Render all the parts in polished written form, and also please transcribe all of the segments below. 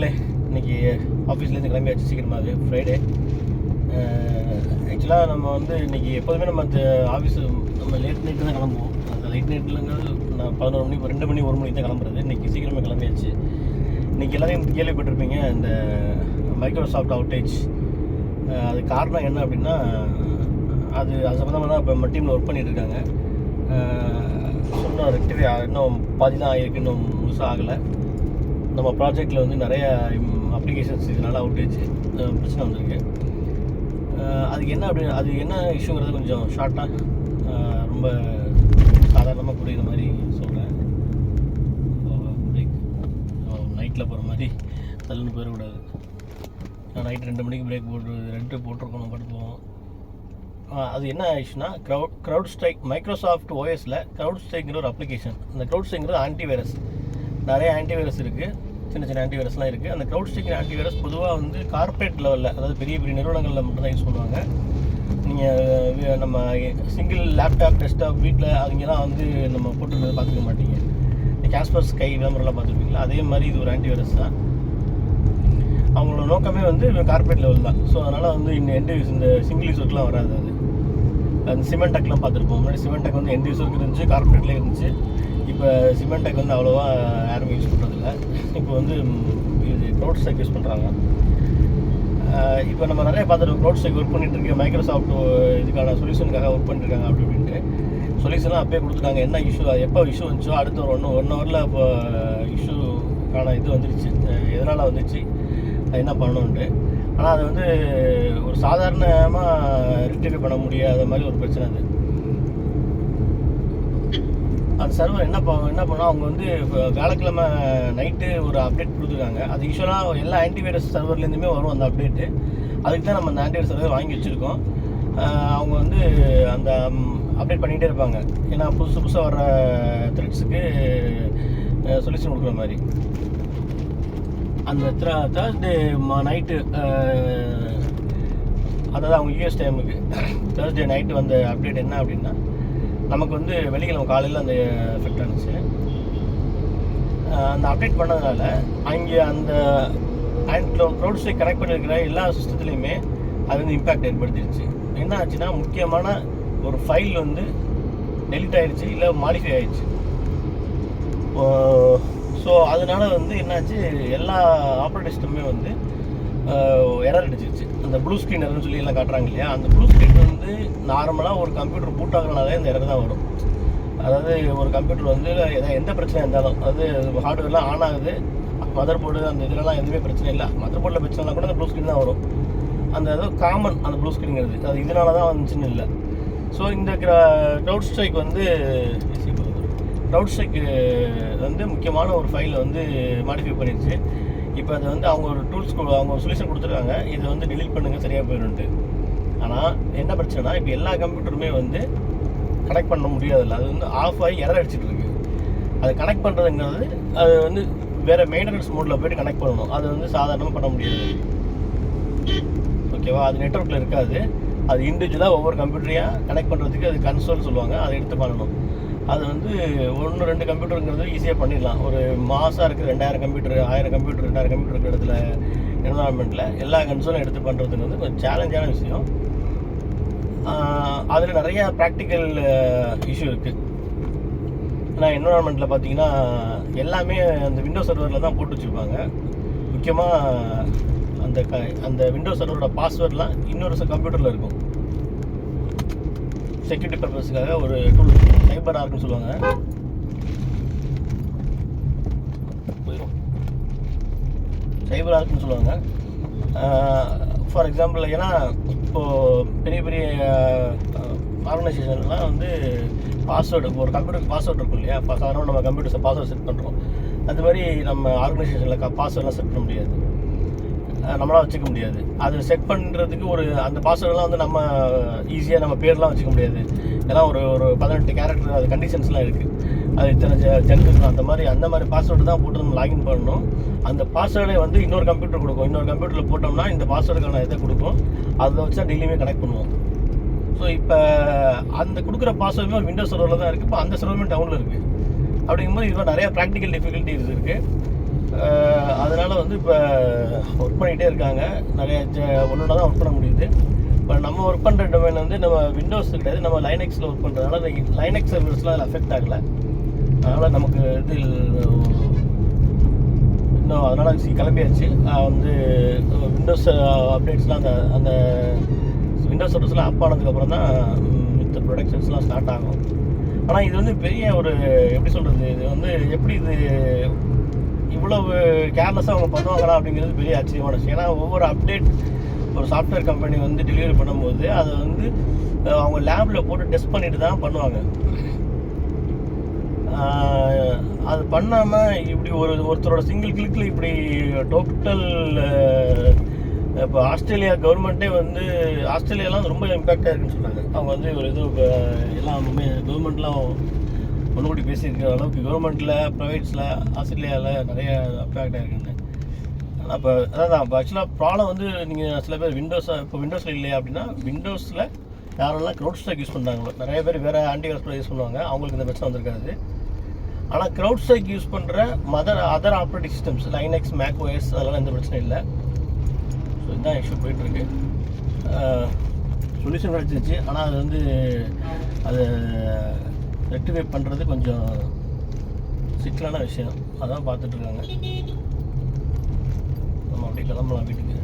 நண்பர்களே, இன்றைக்கி ஆஃபீஸ்லேருந்து கிளம்பியாச்சு சீக்கிரமாகவே. ஃப்ரைடே. ஆக்சுவலாக நம்ம வந்து இன்றைக்கி எப்போதுமே நம்ம அந்த ஆஃபீஸு நம்ம லேட் நைட்டு தான் கிளம்புவோம். அந்த லைட் நைட்லங்கிறது நான் 11 மணி 2 மணி 1 மணிக்கு தான் கிளம்புறது. இன்றைக்கி சீக்கிரமாக கிளம்பியாச்சு. இன்றைக்கி எல்லாரையும் கேள்விப்பட்டிருப்பீங்க இந்த மைக்ரோசாஃப்ட் அவுட்டேஜ். அது காரணம் என்ன அப்படின்னா, அது சம்மந்தமாக தான் இப்போ நம்ம டீமில் ஒர்க் பண்ணிகிட்ருக்காங்க. சொன்ன ரெக்டிஃபை இன்னும் பாதி தான் ஆகிருக்கு, இன்னும் முழுசாக ஆகலை. நம்ம ப்ராஜெக்டில் வந்து நிறைய அப்ளிகேஷன்ஸ் இதனால் அவுட்டேஜ் பிரச்சனை வந்திருக்கு. அதுக்கு என்ன அது என்ன இஷ்யூங்கிறத கொஞ்சம் ஷார்ட்டாக ரொம்ப சாதாரணமாக புரியுற மாதிரி சொல்கிறேன். நைட்டில் போகிற மாதிரி தள்ளுன்னு போயிடக்கூடாது. நைட்டு 2 மணிக்கு பிரேக் போட்டிருக்கணும், படுத்துவோம். அது என்ன இஷ்யூனா, க்ரௌட் ஸ்ட்ரைக். மைக்ரோசாஃப்ட் ஓஎஸில் க்ரௌட் ஸ்ட்ரைக்கிற ஒரு அப்ளிகேஷன். அந்த க்ரௌட் ஸ்ட்ரைக்ங்கிறது ஆன்டிவைரஸ். நிறைய ஆன்டிவைரஸ் இருக்குது, சின்ன சின்ன ஆன்டிவைரஸ்லாம் இருக்குது. அந்த க்ரௌட் ஸ்ட்ரைக்கிற ஆன்டிவைரஸ் பொதுவாக வந்து கார்ப்பரேட் லெவலில், அதாவது பெரிய பெரிய நிறுவனங்களில் மட்டும்தான் யூஸ் பண்ணுவாங்க. நீங்கள் நம்ம சிங்கிள் லேப்டாப் டெஸ்க்டாப் வீட்டில் அவங்கெல்லாம் வந்து நம்ம போட்டுருந்தது பார்த்துக்க மாட்டீங்க. காஸ்பர் ஸ்கை விளம்பரம்லாம் பார்த்துருப்பீங்களா? அதே மாதிரி இது ஒரு ஆன்டிவைரஸ் தான். அவங்களோட நோக்கமே வந்து கார்ப்பரேட் லெவல் தான். ஸோ அதனால் வந்து இந்த சிங்கிள் யூஸருக்குலாம் வராது. அது அந்த சிமெண்டெக்லாம் பார்த்துருப்போம். முன்னாடி சிமெண்டெக் வந்து எண்ட் யூஸருக்கு இருந்துச்சு, கார்ப்பரேட்லேயே இருந்துச்சு. இப்போ சிமெண்டெக் வந்து அவ்வளோவா யாரும் யூஸ் பண்ணுறதில்ல. இப்போ வந்து இது க்ரௌட் ஸ்ட்ரைக் யூஸ் பண்ணுறாங்க. இப்போ நம்ம நிறைய பார்த்துருக்கோம், க்ரௌட் ஸ்ட்ரைக் ஒர்க் பண்ணிகிட்ருக்கு. மைக்ரோசாஃப்ட் இதுக்கான சொல்யூஷனுக்காக ஒர்க் பண்ணிட்டுருக்காங்க. அப்படி இப்படின்ட்டு சொல்யூஷன்லாம் அப்பயே கொடுத்துட்டாங்க. என்ன இஷ்யூ, எப்போ இஷ்யூ வந்துச்சோ அடுத்த ஒரு ஒன் ஹவரில் இப்போ இஷ்யூக்கான இது வந்துடுச்சு, எதனால் வந்துச்சு, அது என்ன பண்ணணுன்ட்டு. ஆனால் அது வந்து ஒரு சாதாரணமாக ரெக்டிஃபை பண்ண முடியாத மாதிரி ஒரு பிரச்சனை. அது சர்வர் என்ன பண்ணால் அவங்க வந்து வியாழக்கிழமை நைட்டு ஒரு அப்டேட் கொடுத்துருக்காங்க. அது யூஸ்வலாக எல்லா ஆன்டிவைரஸ் சர்வர்லேருந்துமே வரும் அந்த அப்டேட்டு. அதுக்கு தான் நம்ம அந்த ஆன்டிவைரஸ் சர்வர் வாங்கி வச்சுருக்கோம். அவங்க வந்து அந்த அப்டேட் பண்ணிகிட்டே இருப்பாங்க. ஏன்னா புதுசாக வர்ற த்ரெட்ஸுக்கு சொல்யூஷன் கொடுக்குற மாதிரி. அந்த தேர்ஸ்டே நைட்டு, அதாவது அவங்க யூஎஸ் டைமுக்கு தேர்ஸ்டே நைட்டு வந்த அப்டேட் என்ன அப்படின்னா, நமக்கு வந்து வெள்ளிக்கிழமை காலையில் அந்த எஃபெக்ட் ஆனிச்சு. அந்த அப்டேட் பண்ணதுனால அங்கே அந்த க்ரௌட் ஸ்ட்ரைக் கனெக்ட் பண்ணியிருக்கிற எல்லா சிஸ்டத்துலேயுமே அது வந்து இம்பேக்ட் ஏற்படுத்திடுச்சு. என்ன ஆச்சுன்னா, முக்கியமான ஒரு ஃபைல் வந்து டெலிட் ஆகிடுச்சு, இல்லை மாடிஃபை ஆகிடுச்சு. ஸோ அதனால் வந்து என்னாச்சு, எல்லா ஆப்ரேட்டிங் சிஸ்டமே வந்து எரர் அடிச்சிருச்சு. அந்த ப்ளூ ஸ்க்ரீன் எரர்னு சொல்லி எல்லாம் காட்டுறாங்க இல்லையா, அந்த ப்ளூ ஸ்க்ரீன் வந்து நார்மலாக ஒரு கம்ப்யூட்டர் பூட் ஆகிறனாலே இந்த எரர் தான் வரும். அதாவது ஒரு கம்ப்யூட்டர் வந்து எந்த பிரச்சனையாக இருந்தாலும், அதாவது ஹார்ட்வேர்லாம் ஆன் ஆகுது, மதர் போர்டு அந்த இதெல்லாம் எதுவுமே பிரச்சனை இல்லை, மதர் போர்டில் பிரச்சனைலாம் கூட அந்த ப்ளூ ஸ்க்ரீன் தான் வரும். அந்த அதாவது காமன் அந்த ப்ளூ ஸ்க்ரீனுங்கிறது அது இதனால தான் வந்துச்சுன்னு இல்லை. ஸோ இந்த க்ரௌட் ஸ்ட்ரைக் வந்து முக்கியமான ஒரு ஃபைலை வந்து மாடிஃபை பண்ணிடுச்சு. இப்போ அது வந்து அவங்க ஒரு அவங்க ஒரு சொல்யூஷன் கொடுத்துருக்காங்க, இதை வந்து டெலீட் பண்ணுங்கள் சரியாக போயிடும்ட்டு. ஆனால் என்ன பிரச்சனைனா, இப்போ எல்லா கம்ப்யூட்டருமே வந்து கனெக்ட் பண்ண முடியாதில்ல. அது வந்து ஆஃப் ஆகி எரர் அடிச்சிட்டு இருக்கு. அதை கனெக்ட் பண்ணுறதுங்கிறது அது வந்து வேறு மெயின்டெனன்ஸ் மோடில் போய்ட்டு கனெக்ட் பண்ணணும். அது வந்து சாதாரணமாக பண்ண முடியாது. ஓகேவா? அது நெட்வொர்க்கில் இருக்காது. அது இண்டிவிஜுவலாக ஒவ்வொரு கம்ப்யூட்டரையாக கனெக்ட் பண்ணுறதுக்கு அது கன்சோல் சொல்லுவாங்க, அதை எடுத்து பண்ணணும். அது வந்து 1-2 கம்ப்யூட்டருங்கிறது ஈஸியாக பண்ணிடலாம். ஒரு மாதம் இருக்குது 2000 கம்ப்யூட்டர் 1000 கம்ப்யூட்டர் 2000 கம்ப்யூட்டர் இருக்கிற இடத்துல என்வரான்மெண்ட்டில் எல்லா கன்சோலும் எடுத்து பண்ணுறதுங்கிறது கொஞ்சம் சேலஞ்சான விஷயம். அதில் நிறையா ப்ராக்டிக்கல் இஷ்யூ இருக்குது. ஏன்னா என்வரான்மெண்ட்டில் பார்த்தீங்கன்னா எல்லாமே அந்த விண்டோஸ் சர்வரில் தான் போட்டு வச்சுருப்பாங்க. முக்கியமாக அந்த விண்டோஸ் சர்வரோட பாஸ்வேர்ட்லாம் இன்னொரு கம்ப்யூட்டரில் இருக்கும். செக்யூரிட்டி பர்பஸுக்காக ஒரு டூல் சைபர் ஆர்க்னு சொல்லுவாங்க. ஃபார் எக்ஸாம்பிள், ஏன்னா இப்போது பெரிய பெரிய ஆர்கனைசேஷன்லாம் வந்து பாஸ்வேர்டு, ஒரு கம்ப்யூட்டருக்கு பாஸ்வேர்டு இருக்கும் இல்லையா, சாதாரணமாக நம்ம கம்ப்யூட்டர்ஸை பாஸ்வேர்டு செட் பண்ணுறோம். அது மாதிரி நம்ம ஆர்கனைசேஷனில் பாஸ்வேர்டெலாம் செட் பண்ண முடியாது, நம்மளால் வச்சுக்க முடியாது. அது செட் பண்ணுறதுக்கு அந்த பாஸ்வேர்டெலாம் வந்து நம்ம ஈஸியாக நம்ம பேர்லாம் வச்சுக்க முடியாது. ஏன்னா ஒரு 18 கேரக்டர் அது கண்டிஷன்ஸ்லாம் இருக்குது. அது இத்தனை ஜென்ரேஷன் அந்த மாதிரி பாஸ்வேர்டு தான் போட்டு நம்ம லாகின் பண்ணணும். அந்த பாஸ்வேர்டை வந்து இன்னொரு கம்ப்யூட்டர் கொடுக்கும். இன்னொரு கம்ப்யூட்டரில் போட்டோம்னா இந்த பாஸ்வேர்டுக்கான இதை கொடுக்கும். அதை வச்சு தான் டெய்லியுமே கனெக்ட் பண்ணுவோம். ஸோ இப்போ அந்த கொடுக்குற பாஸ்வேர்டுமே ஒரு விண்டோஸ் சர்வரில் தான் இருக்குது. இப்போ அந்த சர்வருமே டவுனில் இருக்குது. அப்படிங்கும்போது இதில் நிறையா ப்ராக்டிக்கல் டிஃபிகல்ட்டிஸ் இருக்குது. அதனால் வந்து இப்போ ஒர்க் பண்ணிகிட்டே இருக்காங்க. நிறைய ஒன்றா தான் ஒர்க் பண்ண முடியுது. இப்போ நம்ம ஒர்க் பண்ணுற டொமைன் வந்து நம்ம விண்டோஸ் கிடையாது, நம்ம லைனக்ஸில் ஒர்க் பண்ணுறதுனால லைனக்ஸ் சர்வர்ஸ்லாம் அதில் அஃபெக்ட் ஆகலை. அதனால் நமக்கு இது இன்னும் அதனால் கிளம்பியாச்சு. வந்து விண்டோஸ் அப்டேட்ஸ்லாம் அந்த அந்த விண்டோஸ் சர்வர்ஸ்லாம் அப் ஆனதுக்கப்புறம் தான் மித்த ப்ரொடக்ஷன்ஸ்லாம் ஸ்டார்ட் ஆகும். ஆனால் இது வந்து பெரிய ஒரு எப்படி சொல்கிறது, இது வந்து எப்படி இது இவ்வளவு கேர்லெஸ்ஸாக அவங்க பண்ணுவாங்களா அப்படிங்கிறது பெரிய ஆச்சரியமான விஷயம். ஏன்னா ஒவ்வொரு அப்டேட் ஒரு சாஃப்ட்வேர் கம்பெனி வந்து டெலிவரி பண்ணும்போது அதை வந்து அவங்க லேபில் போட்டு டெஸ்ட் பண்ணிட்டு தான் பண்ணுவாங்க. அது பண்ணாமல் இப்படி ஒருத்தரோட சிங்கிள் கிளிக்கில் இப்படி டோட்டல் இப்போ ஆஸ்திரேலியா கவர்மெண்ட்டே வந்து ஆஸ்திரேலியாலாம் ரொம்ப இம்பேக்டாக இருக்குன்னு சொன்னாங்க. அவங்க வந்து ஒரு இது எல்லாமே கவர்மெண்ட்லாம் முன்கூட்டி பேசியிருக்கிற அளவுக்கு கவர்மெண்ட்டில் ப்ரைவேட்ஸில் ஆஸ்திரேலியாவில் நிறைய இம்பேக்டாக இருக்குன்னு. அப்போ அதான் இப்போ ஆக்சுவலாக ப்ராப்ளம் வந்து நீங்கள் சில பேர் இப்போ விண்டோஸில் இல்லையா அப்படின்னா, விண்டோஸில் யாரெல்லாம் க்ரௌட்ஸ்ட்ரைக் யூஸ் பண்ணுறாங்களோ, நிறைய பேர் வேறு ஆன்டிவைரஸ் யூஸ் பண்ணுவாங்க, அவங்களுக்கு இந்த பிரச்சனை வந்திருக்காது. ஆனால் க்ரௌட்ஸ்ட்ரைக் யூஸ் பண்ணுற other operating systems Linux, Mac OS அதெல்லாம் எந்த பிரச்சனையும் இல்லை. ஸோ இதுதான் இஷ்யூ போயிட்டுருக்கு. சொல்யூஷன் கிடச்சிருச்சு, ஆனால் அது வந்து அது ரெக்டிஃபை பண்ணுறது கொஞ்சம் சிக்கலான விஷயம். அதான் பார்த்துட்ருக்காங்க. நம்ம அப்படியே கிளம்பலாம் வீட்டுக்கு.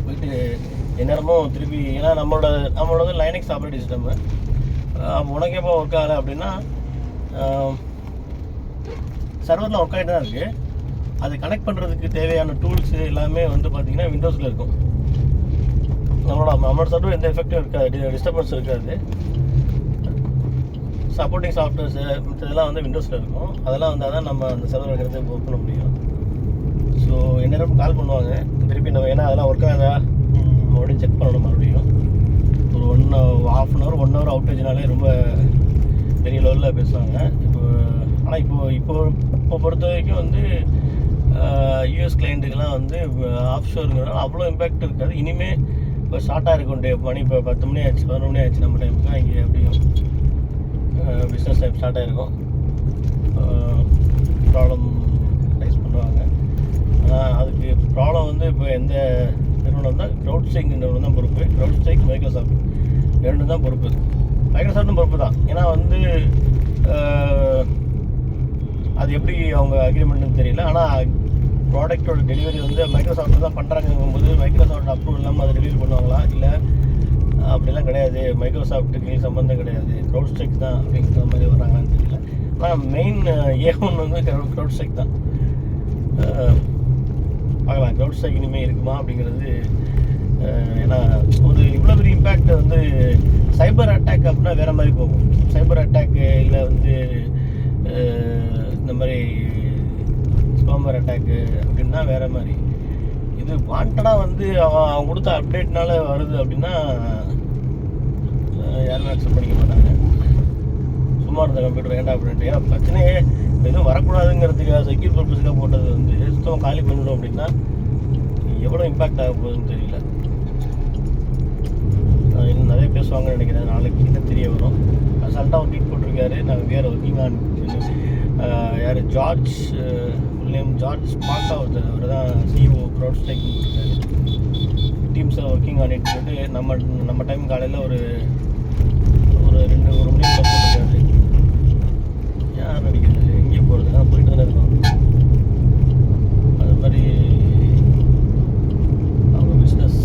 போயிட்டு எந்நேரமும் திருப்பி, ஏன்னா நம்மளோட லைனக்ஸ் ஆப்ரேட்டிங் சிஸ்டம் உனக்கு எப்போ ஒர்க் ஆகலை அப்படின்னா, சர்வரில் ஒர்க் ஆகிட்டு தான் இருக்குது. அதை கனெக்ட் பண்ணுறதுக்கு தேவையான டூல்ஸு எல்லாமே வந்து பார்த்திங்கன்னா விண்டோஸில் இருக்கும். நம்மளோட சர்வர் எந்த எஃபெக்டும் இருக்காது, டிஸ்டர்பன்ஸ் இருக்காது. சப்போர்ட்டிங் சாஃப்ட்வேர்ஸு இதெல்லாம் வந்து விண்டோஸில் இருக்கும். அதெல்லாம் வந்தால் தான் நம்ம அந்த சர்வர் வைக்கிறது ஒர்க் பண்ண முடியும். ஸோ எந்நேரம் கால் பண்ணுவாங்க திருப்பி நம்ம, ஏன்னா அதெல்லாம் ஒர்க் ஆகுதா மறுபடியும் செக் பண்ணணும். மறுபடியும் ஒரு ½ அன் ஹவர் 1 ஹவர் அவுட்டேஜ்னாலே ரொம்ப பெரிய லெவலில் பேசுவாங்க. ஆனால் இப்போ பொறுத்த வரைக்கும் வந்து யூஎஸ் கிளைண்ட்டுக்கெலாம் வந்து ஆஃப் ஷோருங்கிறதுனால அவ்வளோ இம்பேக்ட் இருக்காது. இனிமேல் இப்போ ஸ்டார்ட்டாக இருக்கும் மணி இப்போ 10 மணி ஆச்சு, 11 மணி ஆச்சு நம்ம டைமுக்கு தான். இங்கே எப்படியும் பிஸ்னஸ் டைப் ஸ்டார்ட் ஆகிருக்கும். ப்ராப்ளம் ரைஸ் பண்ணுவாங்க. ஆனால் அதுக்கு ப்ராப்ளம் வந்து இப்போ எந்த நிறுவனம் தான், க்ரௌட்ஸ்ட்ரைக் நிறுவனம் தான் பொறுப்பு. க்ரௌட்ஸ்ட்ரைக், மைக்ரோசாஃப்ட் 2 தான் பொறுப்பு. மைக்ரோசாஃப்ட்டும் பொறுப்பு தான். ஏன்னா வந்து அது எப்படி அவங்க அக்ரிமெண்ட்னு தெரியல. ஆனால் ப்ராடக்டோட டெலிவரி வந்து மைக்ரோசாஃப்ட் தான் பண்ணுறாங்கும்போது மைக்ரோசாஃப்ட் அப்ரூவல் இல்லாமல் அதை டெலிவரி பண்ணுவாங்களா, இல்லை அப்படிலாம் கிடையாது, மைக்ரோசாஃப்ட்டுக்கு சம்மந்தம் கிடையாது, க்ரௌட்ஸ்ட்ரைக் தான் அப்படிங்கிற மாதிரி வராங்கன்னு தெரியல. ஆனால் மெயின் ஏ1 வந்து க்ரௌட்ஸ்ட்ரைக் தான். பார்க்கலாம் க்ரௌட்ஸ்ட்ரைக் இனிமேல் இருக்குமா அப்படிங்கிறது. ஏன்னா ஒரு இவ்வளோ பெரிய இம்பேக்ட் வந்து சைபர் அட்டாக் அப்படின்னா வேறு மாதிரி போகும். சைபர் அட்டாக்கு இல்லை வந்து இந்த மாதிரி ஸ்பாமர் அட்டாக்கு அப்படின்னா வேறு மாதிரி. இது வாண்டடாக வந்து அவன் கொடுத்த அப்டேட்னால வருது அப்படின்னா யாருமே அக்செப்ட் பண்ணிக்க மாட்டாங்க. சும்மா இருந்த கம்ப்யூட்டர் ஏன்டா அப்படின்ட்டு. ஏன்னா பிரச்சனையே எதுவும் வரக்கூடாதுங்கிறதுக்காக செக்யூர் பர்பஸுக்காக போட்டது வந்து சுத்தமாக காலி பண்ணிடும் அப்படின்னா எவ்வளோ இம்பேக்ட் ஆக போகுதுன்னு தெரியல. இன்னும் நிறைய பேசுவாங்கன்னு நினைக்கிறேன். நாளைக்கு இன்னும் தெரிய வரும். அசால்ட்டாக ஒரு ட்வீட் போட்டிருக்காரு, நாங்கள் வேறு ஒர்க்கிங் ஆன் யார் ஜார்ஜ் நேம் ஜார்ஜ் பாக்கா அவர் தான் சிஇஓ க்ரௌட்ஸ்ட்ரைக் போட்டிருக்காரு. டீம்ஸ் ஒர்க்கிங் ஆன் இட் போட்டு நம்ம டைம் காலையில் ஒரு 1 மணிக்கு போட்டிருக்காரு. யார் நடிக்கிறது, எங்கே போகிறது, போயிட்டு தானே இருக்கோம். அது மாதிரி அவங்க பிஸ்னஸ்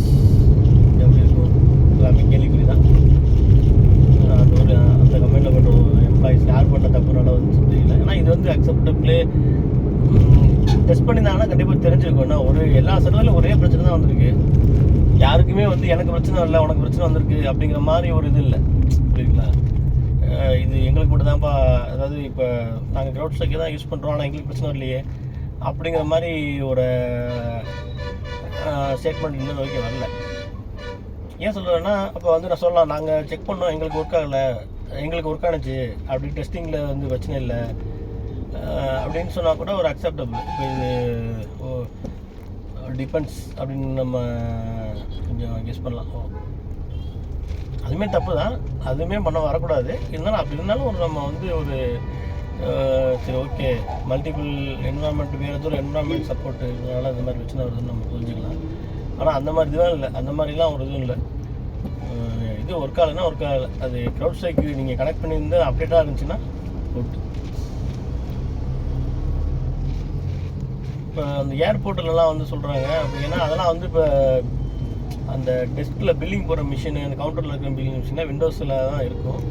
எப்படி இருக்கும் எல்லாமே கேள்விக்குறி தான். அந்த கம்பெனியில் பண்ணுற எம்ப்ளாயிஸ் யார் பண்ண தப்புனால வந்து தெரியல. ஏன்னா இது வந்து அக்செப்டபிளே டெஸ்ட் பண்ணியிருந்தாங்கன்னா கண்டிப்பாக தெரிஞ்சுருக்கும். ஏன்னா எல்லா சர்வரிலும் ஒரே பிரச்சனை தான் வந்திருக்கு. யாருக்குமே வந்து எனக்கு பிரச்சனை இல்லை உனக்கு பிரச்சனை வந்திருக்கு அப்படிங்கிற மாதிரி ஒரு இது இல்லை, புரியுங்களா? இது எங்களுக்கு மட்டும் தான்ப்பா, அதாவது இப்போ நாங்கள் க்ரௌட்ஸ்ட்ரைக்கை தான் யூஸ் பண்ணுறோம் ஆனால் எங்களுக்கு பிரச்சனை இல்லையே அப்படிங்கிற மாதிரி ஒரு ஸ்டேட்மெண்ட் இன்னும் வரைக்கும் வரல. ஏன் சொல்கிறேன்னா, அப்போ வந்து நான் சொல்லலாம், நாங்கள் செக் பண்ணோம் எங்களுக்கு ஒர்க் ஆகலை, எங்களுக்கு ஒர்க் ஆனிச்சு அப்படி டெஸ்டிங்கில் வந்து பிரச்சனை இல்லை அப்படின்னு சொன்னால் கூட ஒரு அக்செப்டபிள். இப்போ இது டிபெண்ட்ஸ் அப்படின்னு நம்ம கொஞ்சம் கெஸ் பண்ணலாம். அதுவுமே தப்பு தான், அதுவுமே பண்ண வரக்கூடாது. இருந்தாலும் அப்படி இருந்தாலும் நம்ம வந்து ஒரு சரி ஓகே மல்டிபிள் என்வரான்மெண்ட் வேறு தூரம் என்வரான்மெண்ட் சப்போர்ட் இதனால் இந்த மாதிரி பிரச்சனை வருதுன்னு நம்ம புரிஞ்சுக்கலாம். ஆனால் அந்த மாதிரி இதுவும் இல்லை, அந்த மாதிரிலாம் ஒரு இதுவும் இல்லை. இது ஒர்க் ஆகலைன்னா ஒர்க் ஆகலை. அது க்ரௌட் ஸ்ட்ரைக்கு நீங்கள் கனெக்ட் பண்ணியிருந்து அப்டேட்டாக இருந்துச்சுன்னா குட். இப்போ அந்த ஏர்போர்ட்டிலலாம் வந்து சொல்கிறாங்க ஏன்னா அதெல்லாம் வந்து இப்போ அந்த டெஸ்கில் பில்லிங் போகிற மிஷின், அந்த கவுண்டரில் இருக்கிற பில்லிங் மிஷினாக விண்டோஸில் தான் இருக்கும்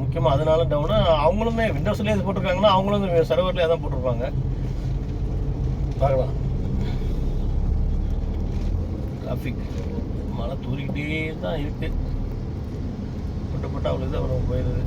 முக்கியமாக. அதனால டவுனு அவங்களுமே விண்டோஸ்லேயே இது போட்டிருக்காங்கன்னா அவங்களும் சர்வர்லேயே தான் போட்டிருப்பாங்க. பார்க்கலாம். டிராஃபிக் மழை தூரிக்கிட்டே தான் இருக்குது. போட்ட அவ்வளோ தான் வரும் போயிடுது.